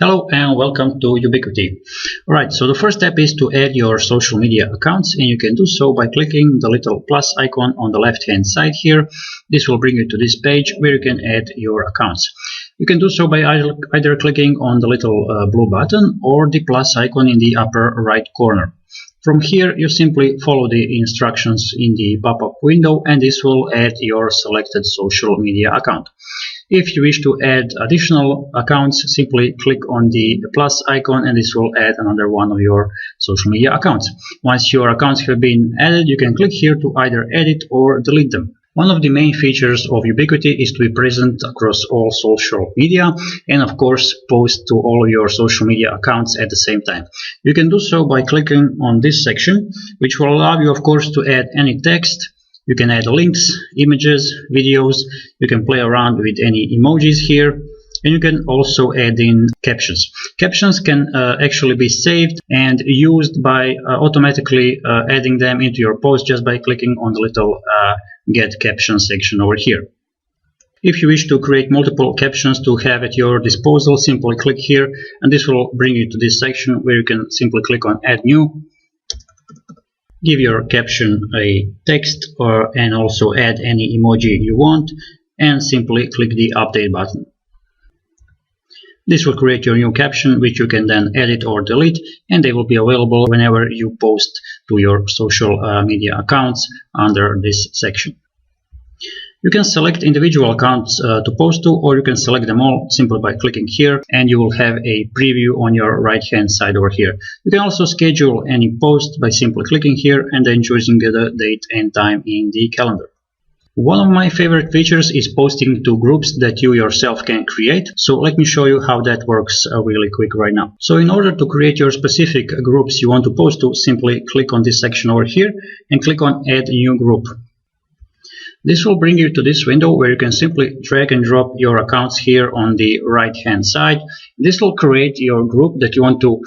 Hello and welcome to Ubiquity. Alright, so the first step is to add your social media accounts, and you can do so by clicking the little plus icon on the left hand side here. This will bring you to this page where you can add your accounts. You can do so by either clicking on the little blue button or the plus icon in the upper right corner. From here you simply follow the instructions in the pop-up window, and this will add your selected social media account. If you wish to add additional accounts, simply click on the plus icon and this will add another one of your social media accounts. Once your accounts have been added, you can click here to either edit or delete them. One of the main features of Ubiquity is to be present across all social media and of course post to all of your social media accounts at the same time. You can do so by clicking on this section, which will allow you of course to add any text. You can add links, images, videos, you can play around with any emojis here, and you can also add in captions. Captions can actually be saved and used by automatically adding them into your post just by clicking on the little Get Caption section over here. If you wish to create multiple captions to have at your disposal, simply click here and this will bring you to this section where you can simply click on Add New. Give your caption a text and also add any emoji you want and simply click the update button. This will create your new caption, which you can then edit or delete, and they will be available whenever you post to your social media accounts under this section. You can select individual accounts to post to, or you can select them all simply by clicking here, and you will have a preview on your right hand side over here. You can also schedule any post by simply clicking here and then choosing the date and time in the calendar. One of my favorite features is posting to groups that you yourself can create. So let me show you how that works really quick right now. So in order to create your specific groups you want to post to, simply click on this section over here and click on Add New Group. This will bring you to this window where you can simply drag and drop your accounts here on the right hand side. This will create your group that you want to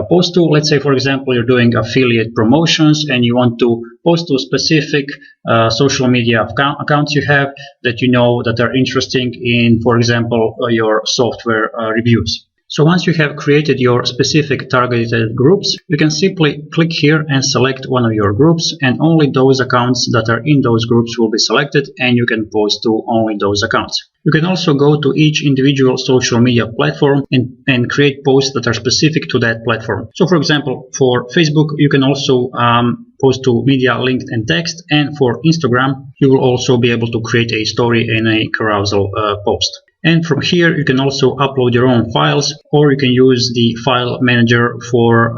post to. Let's say for example you're doing affiliate promotions and you want to post to specific social media accounts you have that you know that are interesting in, for example, your software reviews. So once you have created your specific targeted groups, you can simply click here and select one of your groups, and only those accounts that are in those groups will be selected and you can post to only those accounts. You can also go to each individual social media platform and create posts that are specific to that platform. So for example, for Facebook, you can also post to media, linked and text, and for Instagram, you will also be able to create a story and a carousel post. And from here you can also upload your own files, or you can use the file manager for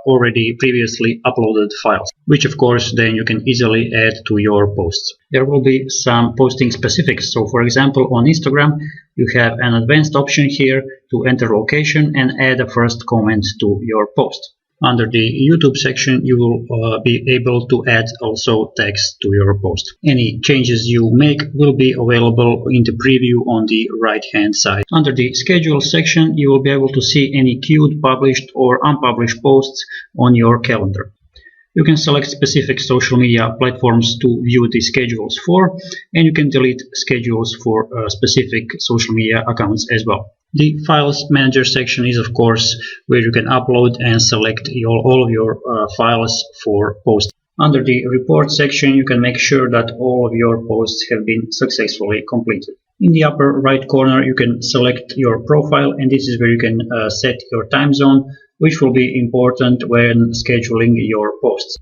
already previously uploaded files, which of course then you can easily add to your posts. There will be some posting specifics. So for example on Instagram you have an advanced option here to enter location and add a first comment to your post. Under the YouTube section you will be able to add also text to your post. Any changes you make will be available in the preview on the right hand side. Under the schedule section you will be able to see any queued, published or unpublished posts on your calendar. You can select specific social media platforms to view the schedules for, and you can delete schedules for specific social media accounts as well. The Files Manager section is of course where you can upload and select all of your files for posting. Under the Report section you can make sure that all of your posts have been successfully completed. In the upper right corner you can select your profile, and this is where you can set your time zone, which will be important when scheduling your posts.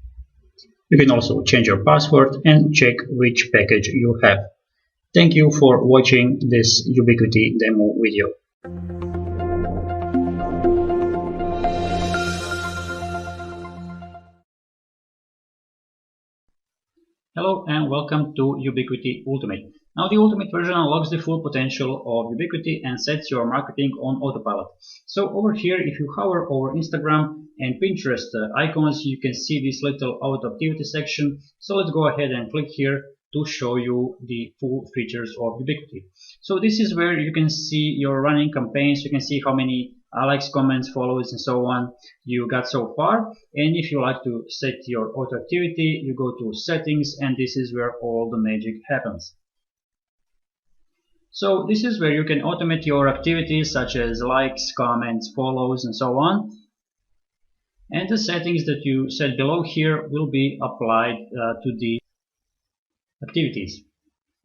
You can also change your password and check which package you have. Thank you for watching this Ubiquity demo video. Hello and welcome to Ubiquity Ultimate. Now the Ultimate version unlocks the full potential of Ubiquity and sets your marketing on autopilot. So over here, if you hover over Instagram and Pinterest icons, you can see this little auto activity section. So let's go ahead and click here to show you the full features of Ubiquity. So this is where you can see your running campaigns. You can see how many likes, comments, follows and so on you got so far. And if you like to set your auto activity, you go to settings, and this is where all the magic happens. So this is where you can automate your activities such as likes, comments, follows, and so on. And the settings that you set below here will be applied to the activities.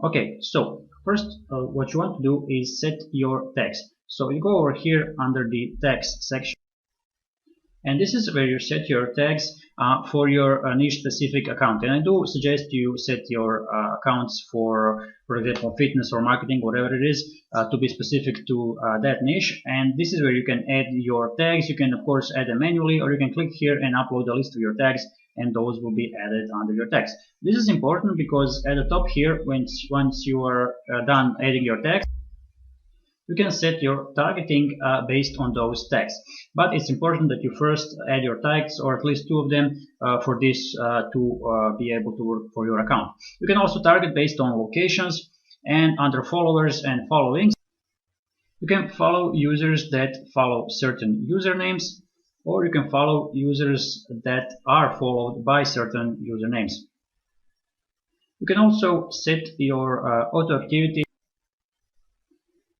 Okay, so first what you want to do is set your text. So you go over here under the text section, and this is where you set your tags for your niche specific account. And I do suggest you set your accounts for example, fitness or marketing, whatever it is, to be specific to that niche. And this is where you can add your tags. You can of course add them manually, or you can click here and upload a list of your tags, and those will be added under your tags. This is important because at the top here, once you are done adding your tags, you can set your targeting based on those tags. But it's important that you first add your tags, or at least 2 of them, for this to be able to work for your account. You can also target based on locations, and under followers and followings, you can follow users that follow certain usernames, or you can follow users that are followed by certain usernames. You can also set your auto activity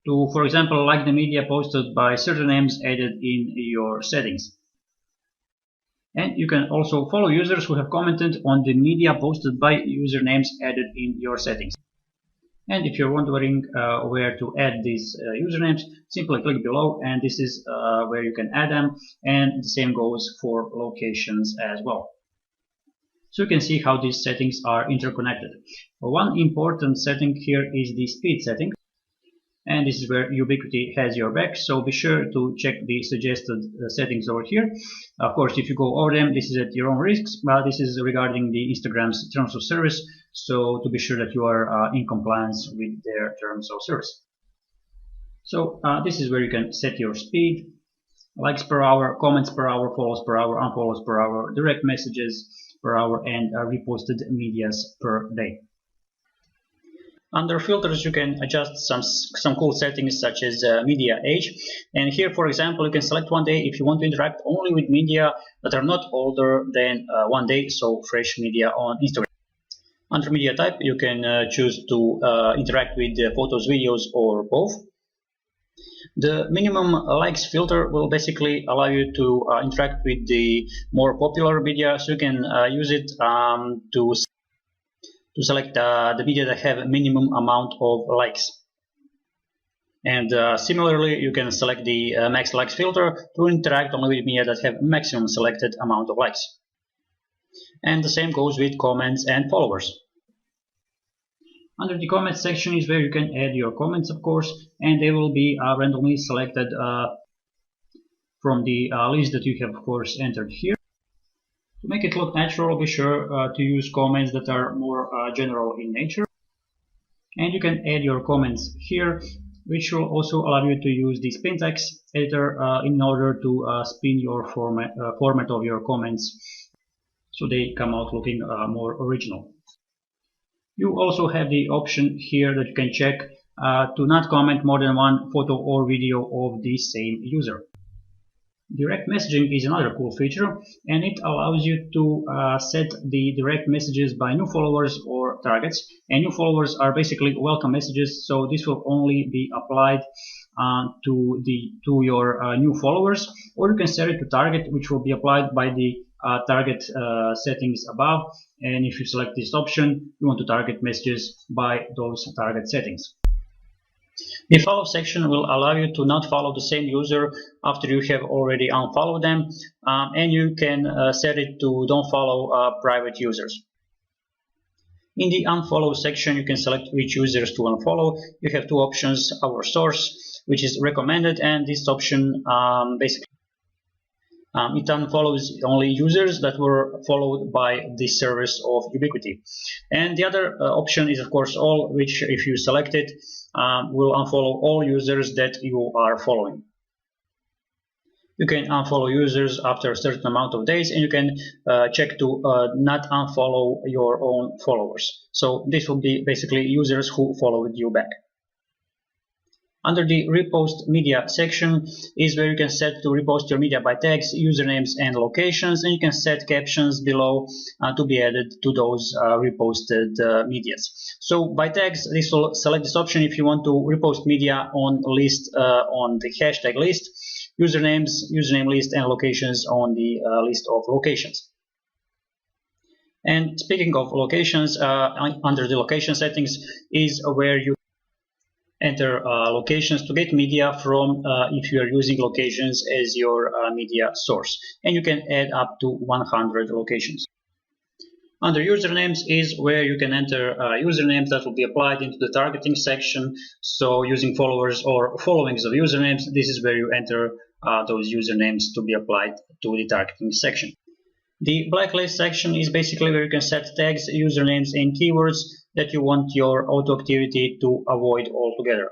to, for example, like the media posted by certain names added in your settings. And you can also follow users who have commented on the media posted by usernames added in your settings. And if you're wondering where to add these usernames, simply click below, and this is where you can add them, and the same goes for locations as well. So you can see how these settings are interconnected. One important setting here is the speed setting. And this is where Ubiquiti has your back, so be sure to check the suggested settings over here. Of course, if you go over them, this is at your own risks, but this is regarding the Instagram's terms of service, so to be sure that you are in compliance with their terms of service. So this is where you can set your speed, likes per hour, comments per hour, follows per hour, unfollows per hour, direct messages per hour, and reposted medias per day. Under filters, you can adjust some cool settings such as media age. And here, for example, you can select 1 day if you want to interact only with media that are not older than 1 day, so fresh media on Instagram. Under media type, you can choose to interact with photos, videos, or both. The minimum likes filter will basically allow you to interact with the more popular media, so you can use it to select the media that have a minimum amount of likes. And similarly, you can select the max likes filter to interact only with media that have maximum selected amount of likes. And the same goes with comments and followers. Under the comments section is where you can add your comments, of course, and they will be randomly selected from the list that you have, of course, entered here. To make it look natural, be sure to use comments that are more general in nature. And you can add your comments here, which will also allow you to use the spin text editor in order to spin your format of your comments so they come out looking more original. You also have the option here that you can check to not comment more than 1 photo or video of the same user. Direct messaging is another cool feature, and it allows you to set the direct messages by new followers or targets. And new followers are basically welcome messages, so this will only be applied to your new followers, or you can set it to target, which will be applied by the target settings above. And if you select this option, you want to target messages by those target settings. The follow section will allow you to not follow the same user after you have already unfollowed them, and you can set it to don't follow private users. In the unfollow section, you can select which users to unfollow. You have 2 options: our source, which is recommended, and this option basically it unfollows only users that were followed by the service of Ubiquiti. And the other option is, of course, all, which if you select it, will unfollow all users that you are following. You can unfollow users after a certain amount of days, and you can check to not unfollow your own followers. So this will be basically users who followed you back. Under the repost media section is where you can set to repost your media by tags, usernames and locations, and you can set captions below to be added to those reposted medias. So by tags, this will select this option if you want to repost media on list on the hashtag list, usernames, username list, and locations on the list of locations. And speaking of locations, under the location settings is where you enter locations to get media from if you are using locations as your media source, and you can add up to 100 locations. Under usernames is where you can enter usernames that will be applied into the targeting section. So using followers or followings of usernames, this is where you enter those usernames to be applied to the targeting section. The blacklist section is basically where you can set tags, usernames, and keywords that you want your auto activity to avoid altogether.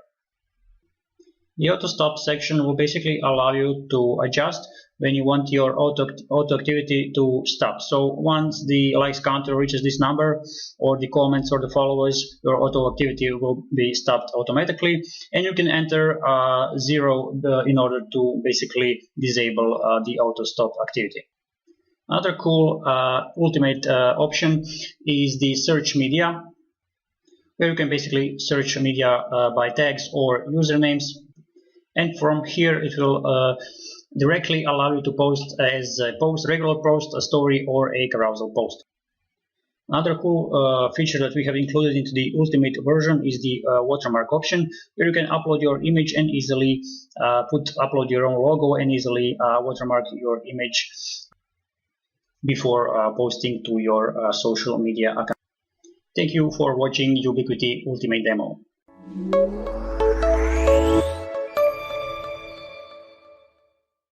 The auto stop section will basically allow you to adjust when you want your auto activity to stop. So once the likes counter reaches this number, or the comments or the followers, your auto activity will be stopped automatically, and you can enter 0 in order to basically disable the auto stop activity. Another cool ultimate option is the search media, where you can basically search media by tags or usernames, and from here it will directly allow you to post as a post, regular post, a story, or a carousel post. Another cool feature that we have included into the ultimate version is the watermark option, where you can upload your image and easily upload your own logo and easily watermark your image before posting to your social media account. Thank you for watching Ubiquiti Ultimate Demo.